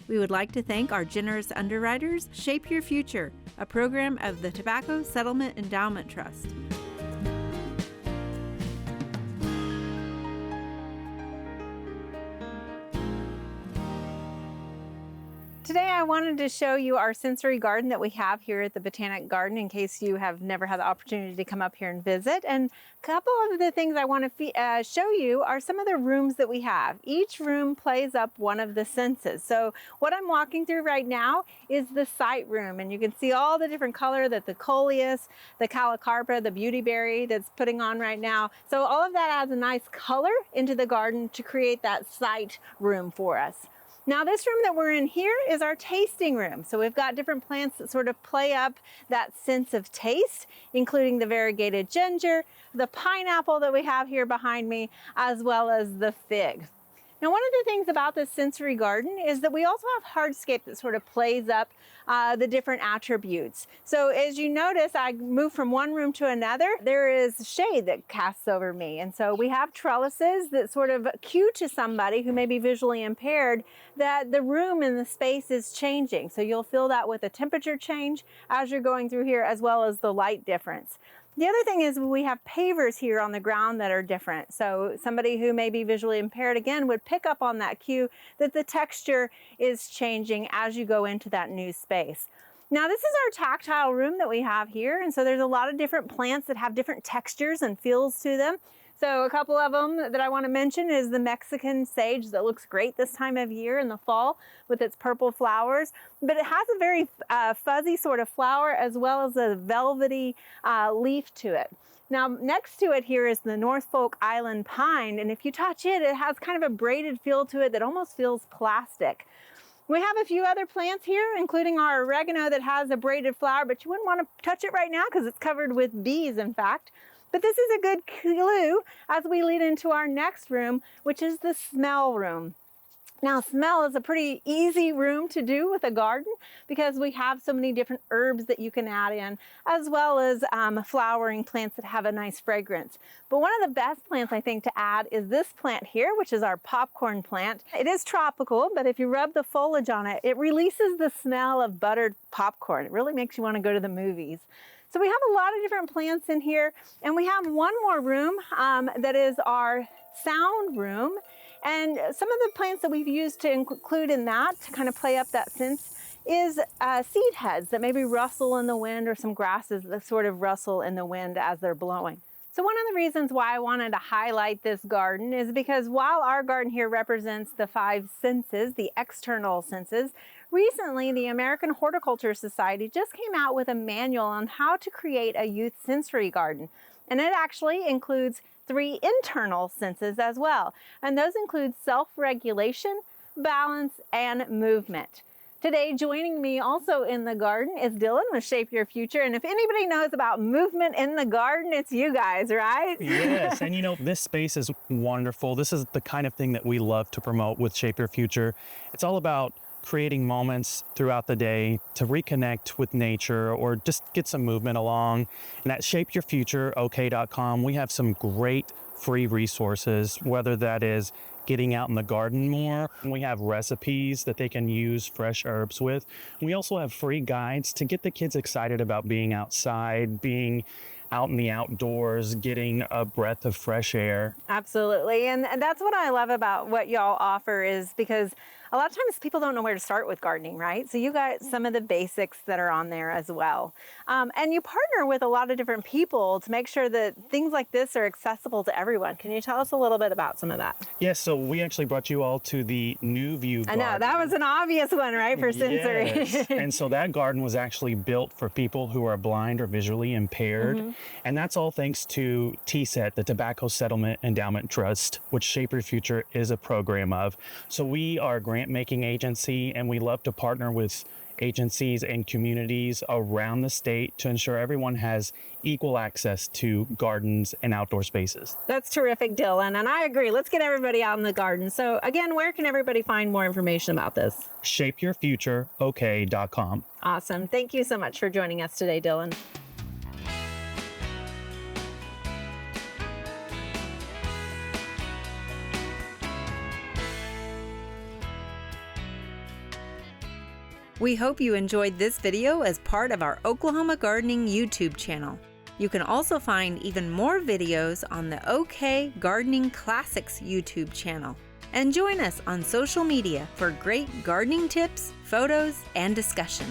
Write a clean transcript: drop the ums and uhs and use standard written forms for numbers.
We would like to thank our generous underwriters, Shape Your Future, a program of the Tobacco Settlement Endowment Trust. Today I wanted to show you our sensory garden that we have here at the Botanic Garden in case you have never had the opportunity to come up here and visit. And a couple of the things I want to show you are some of the rooms that we have. Each room plays up one of the senses. So what I'm walking through right now is the sight room, and you can see all the different color that the coleus, the calocarpa, the beautyberry that's putting on right now. So all of that adds a nice color into the garden to create that sight room for us. Now this room that we're in here is our tasting room. So we've got different plants that sort of play up that sense of taste, including the variegated ginger, the pineapple that we have here behind me, as well as the fig. Now, one of the things about this sensory garden is that we also have hardscape that sort of plays up the different attributes. So as you notice, I move from one room to another, there is shade that casts over me. And so we have trellises that sort of cue to somebody who may be visually impaired that the room and the space is changing. So you'll feel that with a temperature change as you're going through here, as well as the light difference. The other thing is we have pavers here on the ground that are different. So somebody who may be visually impaired, again, would pick up on that cue that the texture is changing as you go into that new space. Now this is our tactile room that we have here. And so there's a lot of different plants that have different textures and feels to them. So a couple of them that I want to mention is the Mexican sage that looks great this time of year in the fall with its purple flowers, but it has a very fuzzy sort of flower as well as a velvety leaf to it. Now next to it here is the Norfolk Island pine, and if you touch it, it has kind of a braided feel to it that almost feels plastic. We have a few other plants here, including our oregano that has a braided flower, but you wouldn't want to touch it right now because it's covered with bees, in fact. But this is a good clue as we lead into our next room, which is the smell room. Now, smell is a pretty easy room to do with a garden because we have so many different herbs that you can add in, as well as flowering plants that have a nice fragrance. But one of the best plants I think to add is this plant here, which is our popcorn plant. It is tropical, but if you rub the foliage on it, it releases the smell of buttered popcorn. It really makes you want to go to the movies. So we have a lot of different plants in here, and we have one more room that is our sound room. And some of the plants that we've used to include in that to kind of play up that sense is seed heads that maybe rustle in the wind, or some grasses that sort of rustle in the wind as they're blowing. So one of the reasons why I wanted to highlight this garden is because while our garden here represents the 5 senses, the external senses, recently the American Horticulture Society just came out with a manual on how to create a youth sensory garden. And it actually includes 3 internal senses as well. And those include self-regulation, balance, and movement. Today, joining me also in the garden is Dylan with Shape Your Future. And if anybody knows about movement in the garden, it's you guys, right? Yes, and you know, this space is wonderful. This is the kind of thing that we love to promote with Shape Your Future. It's all about creating moments throughout the day to reconnect with nature or just get some movement along. And at shapeyourfutureok.com, we have some great free resources, whether that is getting out in the garden more. We have recipes that they can use fresh herbs with. We also have free guides to get the kids excited about being outside, being out in the outdoors, getting a breath of fresh air. Absolutely. And that's what I love about what y'all offer, is because a lot of times people don't know where to start with gardening, right? So you got some of the basics that are on there as well. And you partner with a lot of different people to make sure that things like this are accessible to everyone. Can you tell us a little bit about some of that? Yes, so we actually brought you all to the New View Garden. I know, that was an obvious one, right, for sensory. Yes. And so that garden was actually built for people who are blind or visually impaired. Mm-hmm. And that's all thanks to TSET, the Tobacco Settlement Endowment Trust, which Shape Your Future is a program of. So we are a grant-making agency, and we love to partner with agencies and communities around the state to ensure everyone has equal access to gardens and outdoor spaces. That's terrific, Dylan, and I agree. Let's get everybody out in the garden. So again, where can everybody find more information about this? shapeyourfutureok.com. Awesome. Thank you so much for joining us today, Dylan. We hope you enjoyed this video as part of our Oklahoma Gardening YouTube channel. You can also find even more videos on the OK Gardening Classics YouTube channel. And join us on social media for great gardening tips, photos, and discussion.